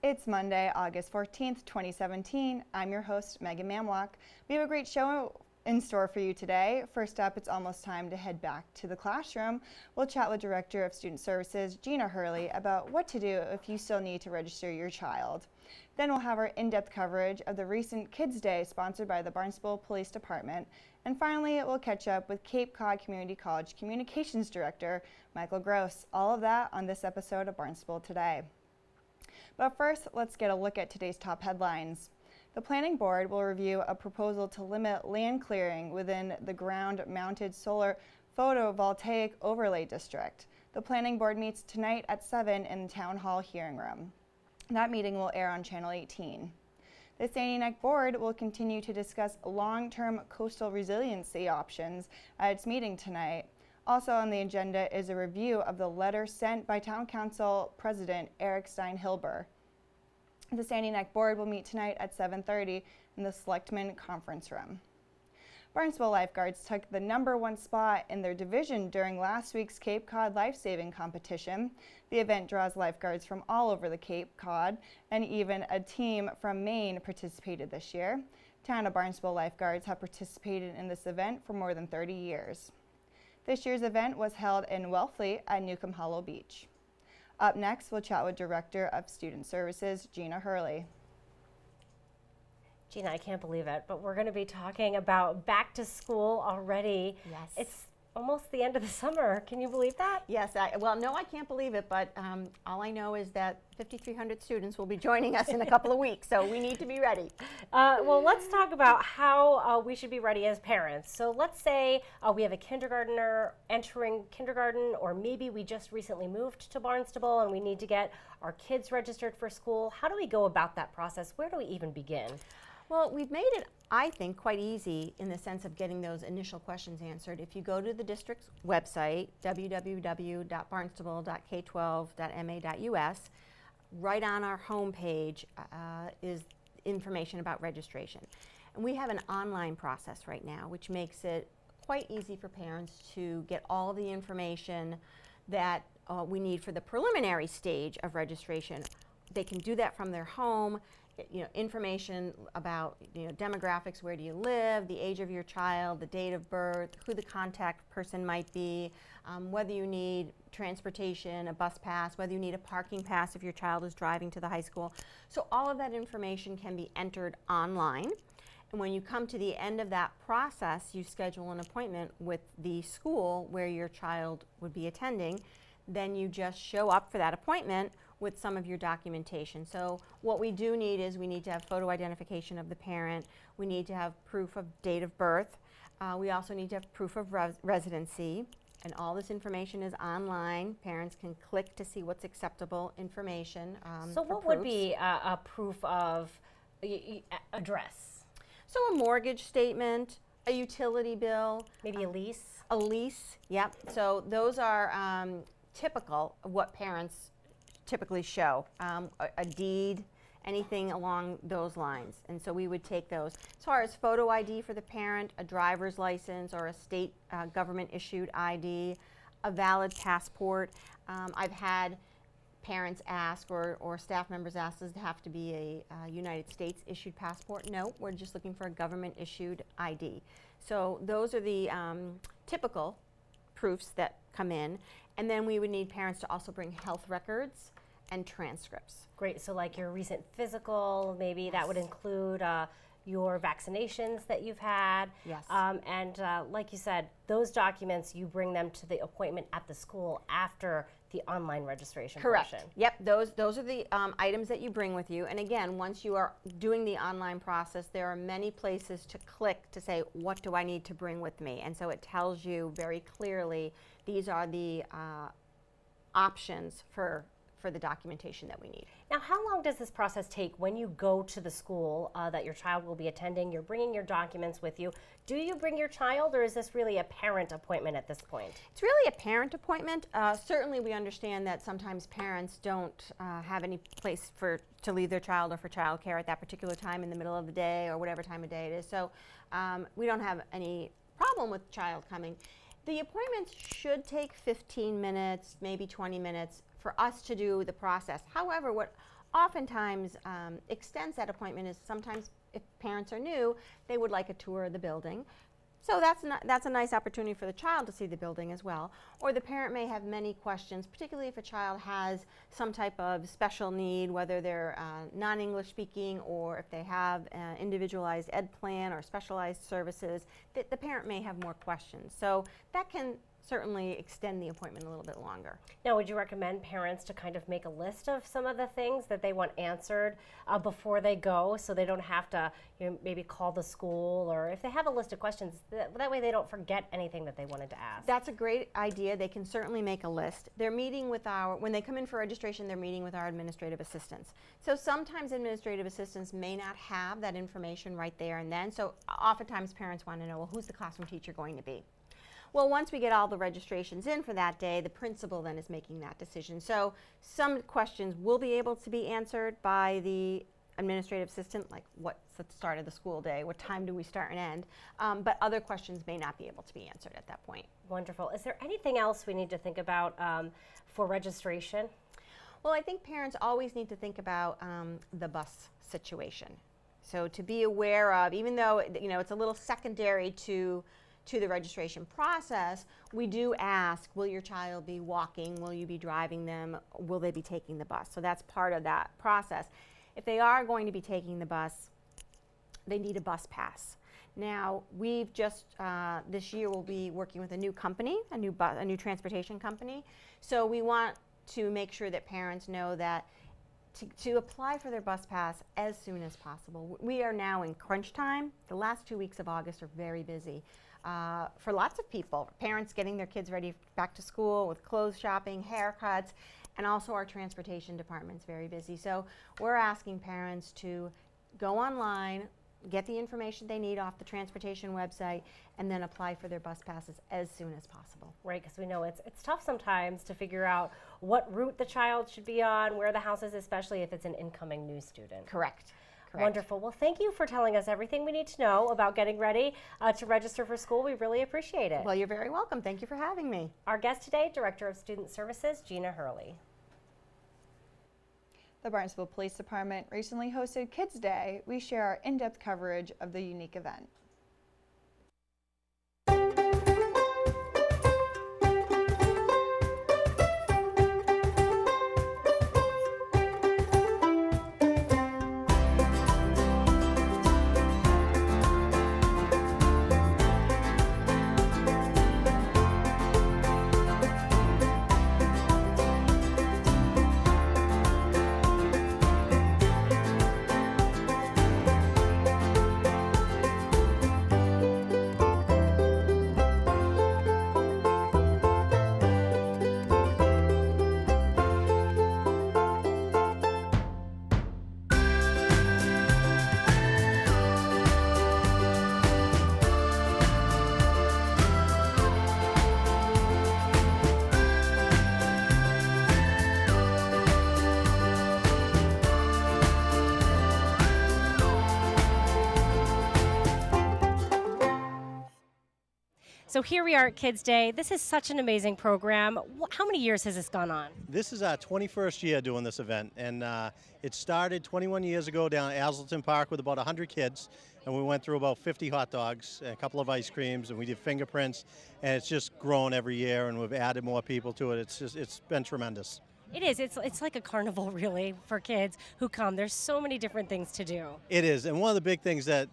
It's Monday, August 14th, 2017. I'm your host, Megan Mamlock. We have a great show in store for you today. First up, it's almost time to head back to the classroom. We'll chat with Director of Student Services, Gina Hurley, about what to do if you still need to register your child. Then we'll have our in-depth coverage of the recent Kids Day sponsored by the Barnstable Police Department. And finally, we'll catch up with Cape Cod Community College Communications Director, Michael Gross. All of that on this episode of Barnstable Today. But first, let's get a look at today's top headlines. The Planning Board will review a proposal to limit land clearing within the ground-mounted solar photovoltaic overlay district. The Planning Board meets tonight at 7 in the Town Hall hearing room. That meeting will air on Channel 18. The Sandy Neck Board will continue to discuss long-term coastal resiliency options at its meeting tonight. Also on the agenda is a review of the letter sent by Town Council President Eric Stein-Hilber. The Sandy Neck Board will meet tonight at 7:30 in the Selectmen Conference Room. Barnstable Lifeguards took the #1 spot in their division during last week's Cape Cod Lifesaving Competition. The event draws lifeguards from all over the Cape Cod, and even a team from Maine participated this year. Town of Barnstable Lifeguards have participated in this event for more than 30 years. This year's event was held in Wellfleet at Newcomb Hollow Beach. Up next, we'll chat with Director of Student Services, Gina Hurley. Gina, I can't believe it, but we're going to be talking about back to school already. Yes. It's almost the end of the summer. Can you believe that? Yes, well, no, I can't believe it, but all I know is that 5,300 students will be joining us in a couple of weeks, so we need to be ready. Well, let's talk about how we should be ready as parents. So let's say we have a kindergartner entering kindergarten, or maybe we just recently moved to Barnstable and we need to get our kids registered for school. How do we go about that process? Where do we even begin? Well, we've made it, I think, quite easy in the sense of getting those initial questions answered. If you go to the district's website, www.barnstable.k12.ma.us, right on our homepage is information about registration. And we have an online process right now, which makes it quite easy for parents to get all of the information that we need for the preliminary stage of registration. They can do that from their home. Information about demographics, where do you live, the age of your child, the date of birth, who the contact person might be, whether you need transportation, a bus pass, whether you need a parking pass if your child is driving to the high school. So all of that information can be entered online. And when you come to the end of that process, you schedule an appointment with the school where your child would be attending. Then you just show up for that appointment with some of your documentation. So what we do need is we need to have photo identification of the parent. We need to have proof of date of birth. We also need to have proof of residency. And all this information is online. Parents can click to see what's acceptable information. So what would be a proof of address? So a mortgage statement, a utility bill. Maybe a lease? A lease, yep. So those are typical of what parents typically show, a deed, anything along those lines. And so we would take those. As far as photo ID for the parent, a driver's license or a state government issued ID, a valid passport. I've had parents ask or staff members ask, does it have to be a United States issued passport? No, we're just looking for a government issued ID. So those are the typical proofs that come in. And then we would need parents to also bring health records and transcripts. Great, so like your recent physical, maybe that would include your vaccinations that you've had. Yes. And like you said, those documents, you bring them to the appointment at the school after the online registration Correct. portion. Yep, those are the items that you bring with you. And again, once you are doing the online process, there are many places to click to say, what do I need to bring with me? And so it tells you very clearly, these are the options for the documentation that we need. Now, how long does this process take when you go to the school that your child will be attending? You're bringing your documents with you. Do you bring your child, or is this really a parent appointment at this point? It's really a parent appointment. Certainly we understand that sometimes parents don't have any place to leave their child or for child care at that particular time in the middle of the day or whatever time of day it is. So we don't have any problem with child coming. The appointments should take 15 minutes, maybe 20 minutes for us to do the process. However, what oftentimes extends that appointment is sometimes if parents are new, they would like a tour of the building. So that's a nice opportunity for the child to see the building as well. Or the parent may have many questions, particularly if a child has some type of special need, whether they're non-English speaking or if they have an individualized ed plan or specialized services, that the parent may have more questions. So that can certainly extend the appointment a little bit longer. Now, would you recommend parents to kind of make a list of some of the things that they want answered before they go, so they don't have to, maybe call the school, or if they have a list of questions, that way they don't forget anything that they wanted to ask? That's a great idea. They can certainly make a list. They're meeting with when they come in for registration, they're meeting with our administrative assistants. So sometimes administrative assistants may not have that information right there and then, so oftentimes parents want to know, well, who's the classroom teacher going to be? Well, once we get all the registrations in for that day, the principal then is making that decision. So some questions will be able to be answered by the administrative assistant, like what's the start of the school day, what time do we start and end, but other questions may not be able to be answered at that point. Wonderful. Is there anything else we need to think about for registration? Well, I think parents always need to think about the bus situation. So to be aware of, even though it's a little secondary to the registration process, we do ask, will your child be walking? Will you be driving them? Will they be taking the bus? So that's part of that process. If they are going to be taking the bus, they need a bus pass. Now, we've just, this year we'll be working with a new company, a new transportation company. So we want to make sure that parents know that to apply for their bus pass as soon as possible. We are now in crunch time. The last 2 weeks of August are very busy. For lots of people, parents getting their kids ready back to school with clothes shopping, haircuts, and also our transportation department's very busy. So we're asking parents to go online, get the information they need off the transportation website, and then apply for their bus passes as soon as possible. Right, because we know it's tough sometimes to figure out what route the child should be on, where the house is, especially if it's an incoming new student. Correct. Wonderful. Well, thank you for telling us everything we need to know about getting ready to register for school. We really appreciate it. Well, you're very welcome. Thank you for having me. Our guest today, Director of Student Services, Gina Hurley. The Barnstable Police Department recently hosted Kids Day. We share our in-depth coverage of the unique event. So here we are at Kids Day. This is such an amazing program. How many years has this gone on? This is our 21st year doing this event, and it started 21 years ago down at Aselton Park with about 100 kids, and we went through about 50 hot dogs, a couple of ice creams, and we did fingerprints, and it's just grown every year, and we've added more people to it. It's been tremendous. It is. It's like a carnival, really, for kids who come. There's so many different things to do. It is, and one of the big things that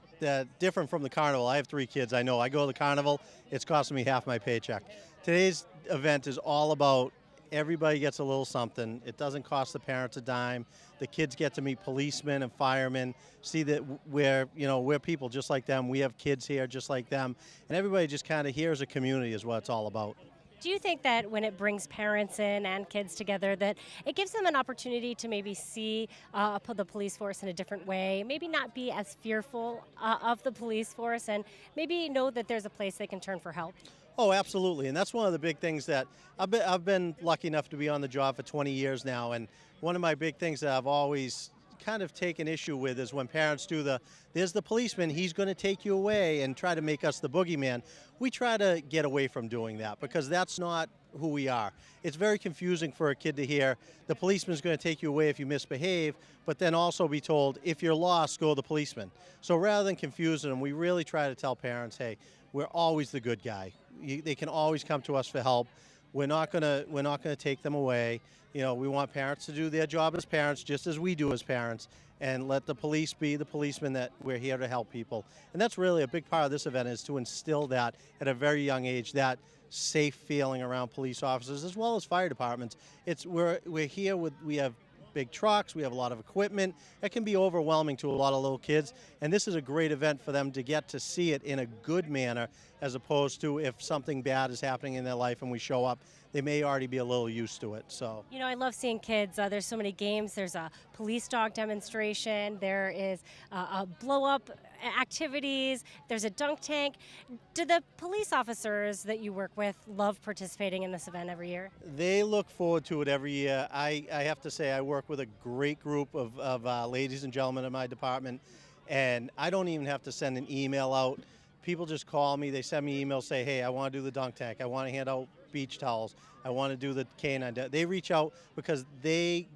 different from the carnival, I have 3 kids, I know. I go to the carnival, it's costing me half my paycheck. Today's event is all about everybody gets a little something. It doesn't cost the parents a dime. The kids get to meet policemen and firemen, see that we're people just like them. We have kids here just like them, and everybody just kind of here as a community is what it's all about. Do you think that when it brings parents in and kids together that it gives them an opportunity to maybe see the police force in a different way, maybe not be as fearful of the police force, and maybe know that there's a place they can turn for help? Oh, absolutely, and that's one of the big things that I've been lucky enough to be on the job for 20 years now, and one of my big things that I've always kind of taken issue with is when parents do there's the policeman, he's going to take you away, and try to make us the boogeyman. We try to get away from doing that because that's not who we are. It's very confusing for a kid to hear the policeman's going to take you away if you misbehave, but then also be told if you're lost, go to the policeman. So rather than confusing them, we really try to tell parents, hey, we're always the good guy. They can always come to us for help. We're not gonna take them away. You know, we want parents to do their job as parents, just as we do as parents, and let the police be the policemen, that we're here to help people. And that's really a big part of this event, is to instill that at a very young age, that safe feeling around police officers as well as fire departments. We're here we have big trucks, we have a lot of equipment. It can be overwhelming to a lot of little kids, and this is a great event for them to get to see it in a good manner, as opposed to if something bad is happening in their life and we show up, they may already be a little used to it. So, You know, I love seeing kids. There's so many games. There's a police dog demonstration. There is a blow up activities. There's a dunk tank. Do the police officers that you work with love participating in this event every year? they look forward to it every year. I have to say, I work with a great group of ladies and gentlemen in my department, and I don't even have to send an email out. People just call me, they send me emails, say, hey, I want to do the dunk tank, I want to hand out beach towels, I want to do the canine. They reach out because they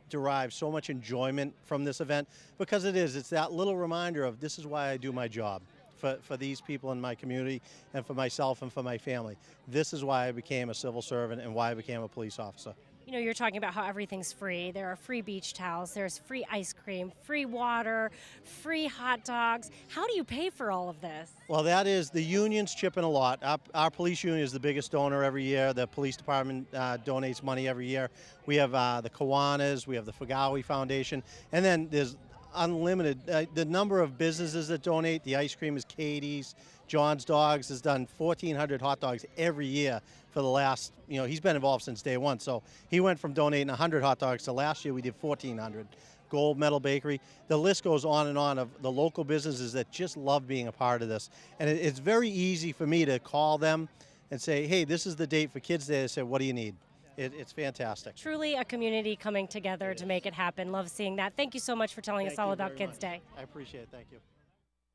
derive so much enjoyment from this event, because it's that little reminder of this is why I do my job. For these people in my community and for myself and for my family. This is why I became a civil servant and why I became a police officer. You know, you're talking about how everything's free. There are free beach towels, there's free ice cream, free water, free hot dogs. How do you pay for all of this? Well, that is, the union's chipping a lot. Our police union is the biggest donor every year. The police department donates money every year. We have the Kiwanis, we have the Fagawi Foundation, and then there's unlimited. The number of businesses that donate. The ice cream is Katie's. John's Dogs has done 1,400 hot dogs every year for the last, he's been involved since day one. So he went from donating 100 hot dogs to last year we did 1,400. Gold Medal Bakery. The list goes on and on of the local businesses that just love being a part of this. And it's very easy for me to call them and say, hey, this is the date for Kids Day. They say, what do you need? It's fantastic. Truly a community coming together to make it happen. Love seeing that. Thank you so much for telling us all about Kids Day. I appreciate it. Thank you.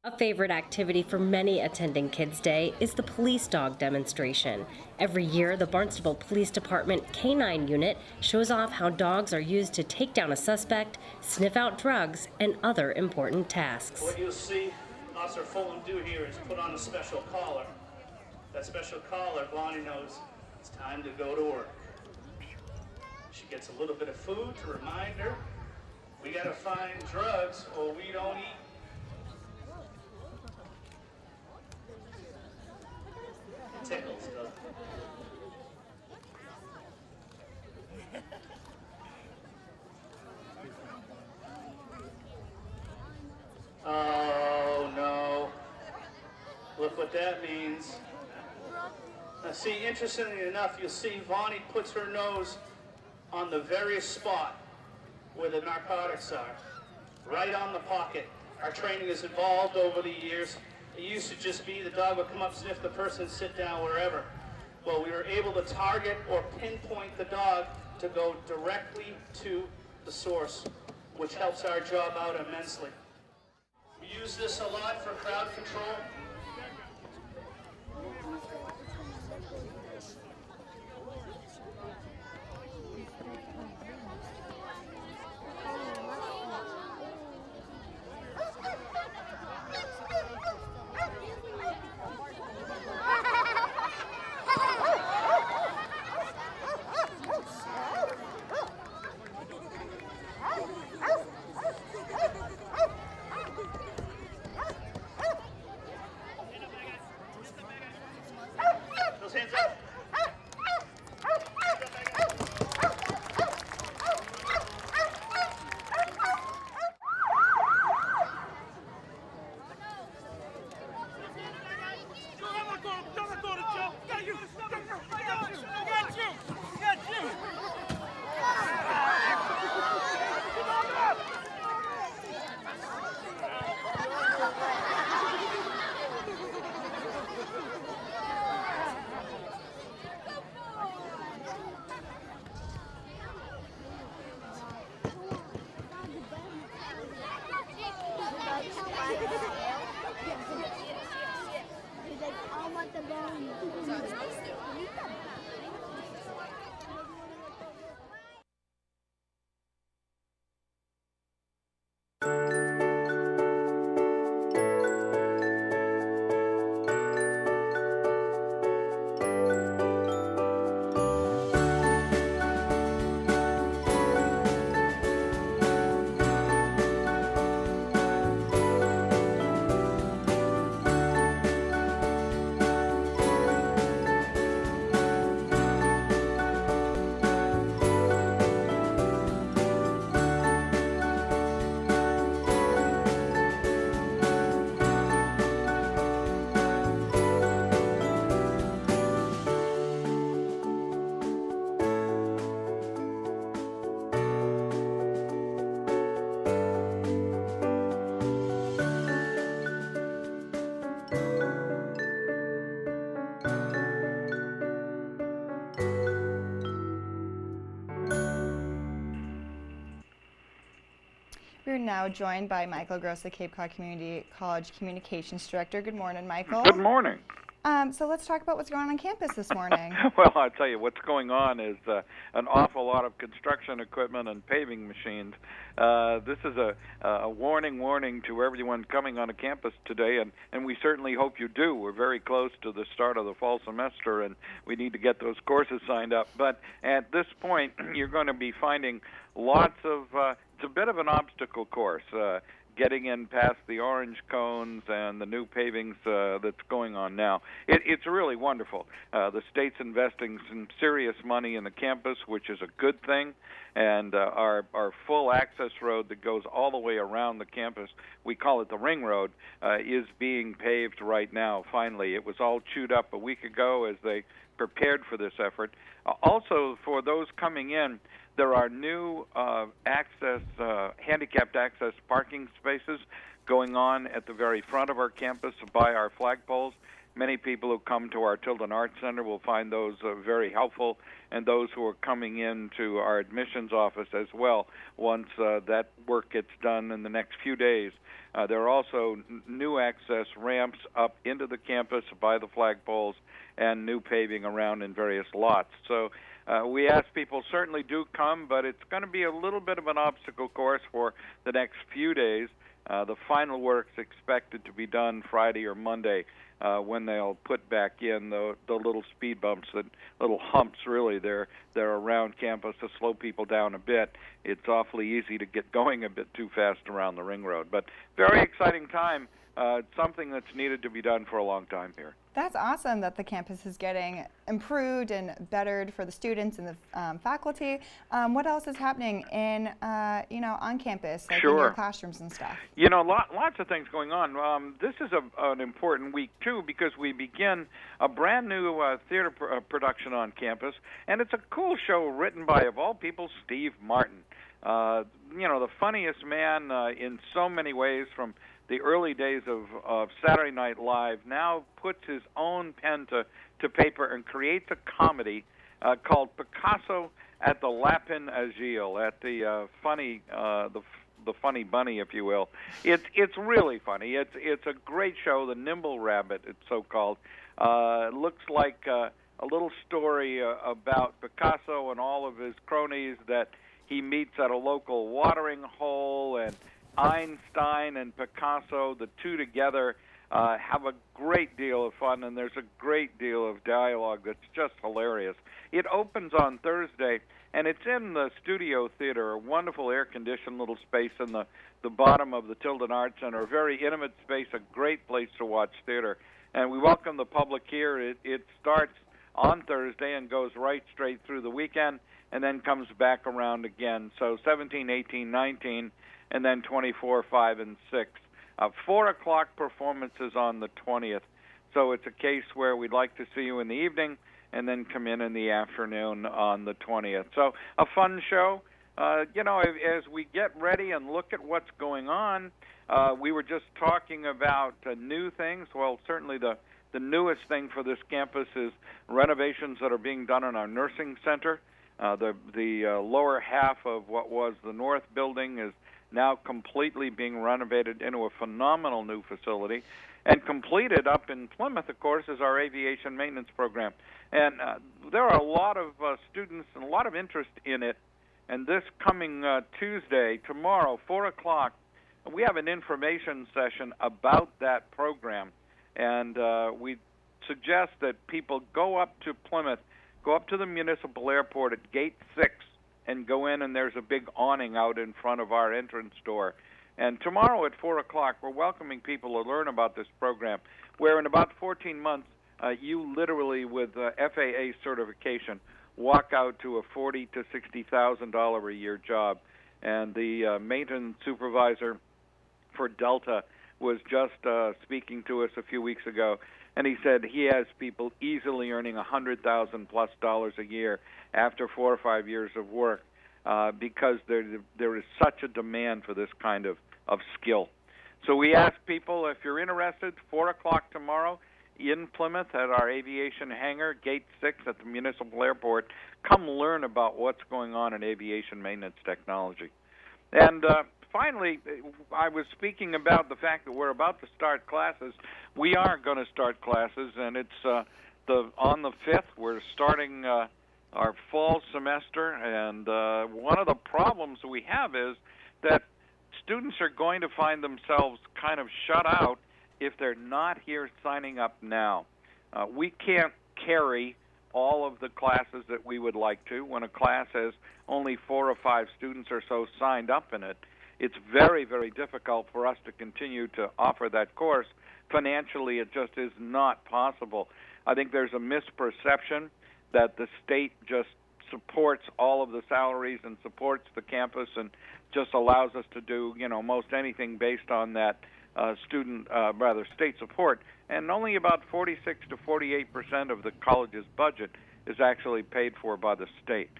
A favorite activity for many attending Kids Day is the police dog demonstration. Every year, the Barnstable Police Department Canine Unit shows off how dogs are used to take down a suspect, sniff out drugs, and other important tasks. What you'll see Officer Fulham do here is put on a special collar. That special collar, Bonnie knows it's time to go to work. She gets a little bit of food to remind her, we gotta find drugs or we don't eat. It tickles, doesn't it? Oh no. Look what that means. Now see, interestingly enough, you'll see Vonnie puts her nose on the very spot where the narcotics are, right on the pocket. Our training has evolved over the years. It used to just be the dog would come up, sniff the person, sit down wherever. Well, we were able to target or pinpoint the dog to go directly to the source, which helps our job out immensely. We use this a lot for crowd control. Hands up. now joined by Michael Gross, the Cape Cod Community College Communications Director. Good morning, Michael. Good morning. So let's talk about what's going on campus this morning. Well, I'll tell you, what's going on is an awful lot of construction equipment and paving machines. This is a warning to everyone coming on a campus today, and we certainly hope you do. We're very close to the start of the fall semester, and we need to get those courses signed up. But at this point, you're going to be finding lots of, it's a bit of an obstacle course. Getting in past the orange cones and the new pavings that's going on now. It's really wonderful. The state's investing some serious money in the campus, which is a good thing, and our full access road that goes all the way around the campus, we call it the Ring Road, is being paved right now, finally. It was all chewed up a week ago as they prepared for this effort. Also, for those coming in, there are new handicapped access parking spaces going on at the very front of our campus by our flagpoles. Many people who come to our Tilden Arts Center will find those very helpful, and those who are coming into our admissions office as well once that work gets done in the next few days. There are also new access ramps up into the campus by the flagpoles and new paving around in various lots. So we ask people certainly do come, but it's going to be a little bit of an obstacle course for the next few days. The final work's expected to be done Friday or Monday when they'll put back in the little speed bumps, the little humps really, they're around campus to slow people down a bit. It's awfully easy to get going a bit too fast around the Ring Road. But very exciting time. It's something that's needed to be done for a long time here. That's awesome that the campus is getting improved and bettered for the students and the faculty. What else is happening in, on campus, like in your classrooms and stuff? Lots of things going on. This is an important week, too, because we begin a brand new theater production on campus, and it's a cool show written by, of all people, Steve Martin. The funniest man in so many ways from the early days of Saturday Night Live, now puts his own pen to paper and creates a comedy called Picasso at the Lapin Agile, at the funny bunny, if you will. It's really funny. It's a great show, The Nimble Rabbit, it's so called. Looks like a little story about Picasso and all of his cronies that he meets at a local watering hole, and Einstein and Picasso, the two together, have a great deal of fun, and there's a great deal of dialogue that's just hilarious. It opens on Thursday, and it's in the Studio Theater, a wonderful air-conditioned little space in the bottom of the Tilden Arts Center, a very intimate space, a great place to watch theater. And we welcome the public here. It starts on Thursday and goes right straight through the weekend, and then comes back around again. So 17, 18, 19, and then 24, 5, and 6. 4 o'clock performances on the 20th. So it's a case where we'd like to see you in the evening and then come in the afternoon on the 20th. So a fun show. As we get ready and look at what's going on, we were just talking about new things. Well, certainly the newest thing for this campus is renovations that are being done in our nursing center. The lower half of what was the north building is now completely being renovated into a phenomenal new facility. And completed up in Plymouth, of course, is our aviation maintenance program. And there are a lot of students and a lot of interest in it. And this coming Tuesday, tomorrow, 4 o'clock, we have an information session about that program. And we suggest that people go up to Plymouth, go up to the municipal airport at Gate 6, and go in, and there's a big awning out in front of our entrance door. And tomorrow at 4 o'clock, we're welcoming people to learn about this program, where in about 14 months, you literally, with FAA certification, walk out to a $40,000 to $60,000 a year job. And the maintenance supervisor for Delta was just speaking to us a few weeks ago, and he said he has people easily earning $100,000+ a year after 4 or 5 years of work because there is such a demand for this kind of skill. So we ask people, if you're interested, 4 o'clock tomorrow in Plymouth at our aviation hangar, Gate 6 at the municipal airport, come learn about what's going on in aviation maintenance technology. And finally, I was speaking about the fact that we're about to start classes. We are going to start classes, and it's on the 5th. We're starting our fall semester, and one of the problems we have is that students are going to find themselves kind of shut out if they're not here signing up now. We can't carry all of the classes that we would like to. When a class has only 4 or 5 students or so signed up in it, it's very, very difficult for us to continue to offer that course. Financially, it just is not possible. I think there's a misperception that the state just supports all of the salaries and supports the campus and just allows us to do, most anything based on that state support. And only about 46 to 48% of the college's budget is actually paid for by the state.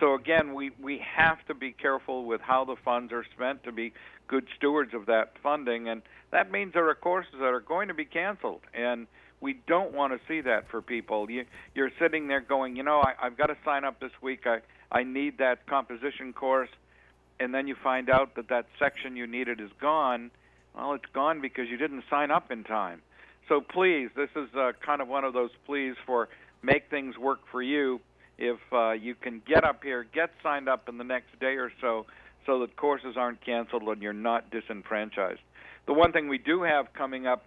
So again, we have to be careful with how the funds are spent to be good stewards of that funding, and that means there are courses that are going to be canceled, and we don't want to see that for people. You're sitting there going, I've got to sign up this week. I need that composition course, and then you find out that section you needed is gone. Well, it's gone because you didn't sign up in time. So please, this is kind of one of those pleas for make things work for you. If you can get up here, get signed up in the next day or so that courses aren't canceled and you're not disenfranchised. The one thing we do have coming up,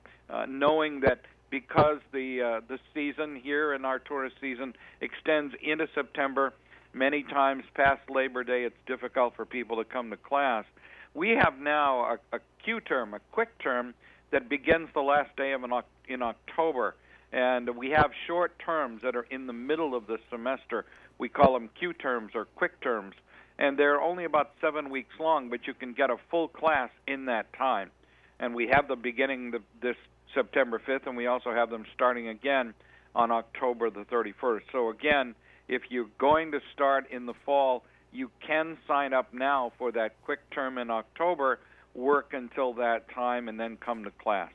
knowing that because the season here in our tourist season extends into September, many times past Labor Day, it's difficult for people to come to class. We have now a Q term, a quick term, that begins the last day in October. And we have short terms that are in the middle of the semester. We call them Q terms or quick terms. And they're only about 7 weeks long, but you can get a full class in that time. And we have them beginning this September 5th, and we also have them starting again on October the 31st. So again, if you're going to start in the fall, you can sign up now for that quick term in October, work until that time, and then come to class.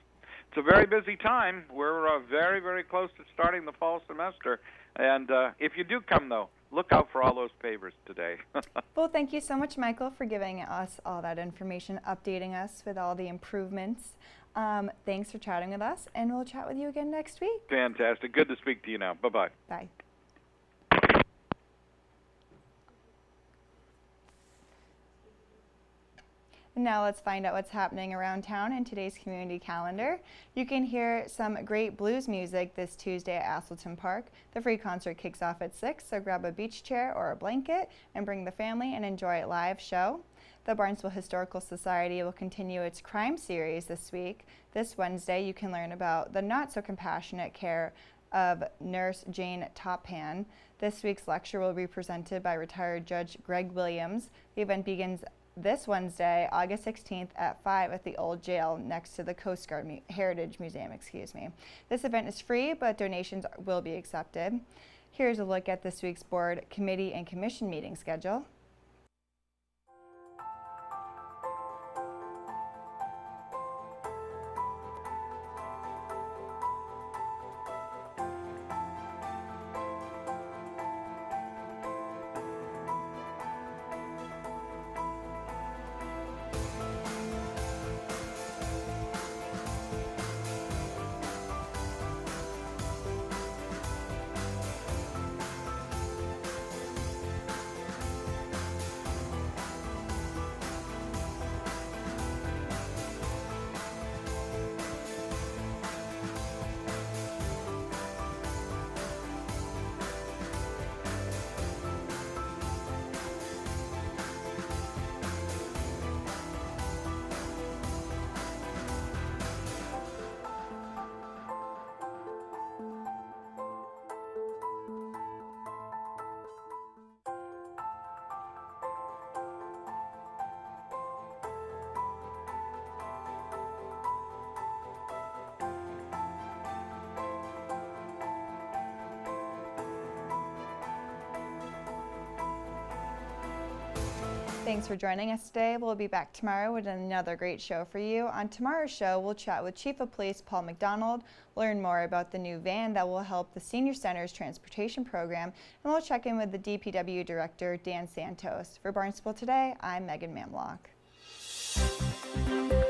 It's a very busy time. We're very, very close to starting the fall semester. And if you do come, though, look out for all those pavers today. Well, thank you so much, Michael, for giving us all that information, updating us with all the improvements. Thanks for chatting with us, and we'll chat with you again next week. Fantastic. Good to speak to you now. Bye-bye. Bye. Now let's find out what's happening around town in today's community calendar. You can hear some great blues music this Tuesday at Asselton Park. The free concert kicks off at 6, so grab a beach chair or a blanket and bring the family and enjoy a live show. The Barnstable Historical Society will continue its crime series this week. This Wednesday, you can learn about the not-so-compassionate care of Nurse Jane Topham. This week's lecture will be presented by retired Judge Greg Williams. The event begins this Wednesday, August 16th at 5 at the old jail next to the Coast Guard Heritage Museum, This event is free, but donations will be accepted. Here's a look at this week's board, committee, and commission meeting schedule. Thanks for joining us today. We'll be back tomorrow with another great show for you. On tomorrow's show, we'll chat with Chief of Police Paul McDonald, learn more about the new van that will help the Senior Center's transportation program, and we'll check in with the DPW Director, Dan Santos. For Barnstable Today, I'm Megan Mamlock. Bye.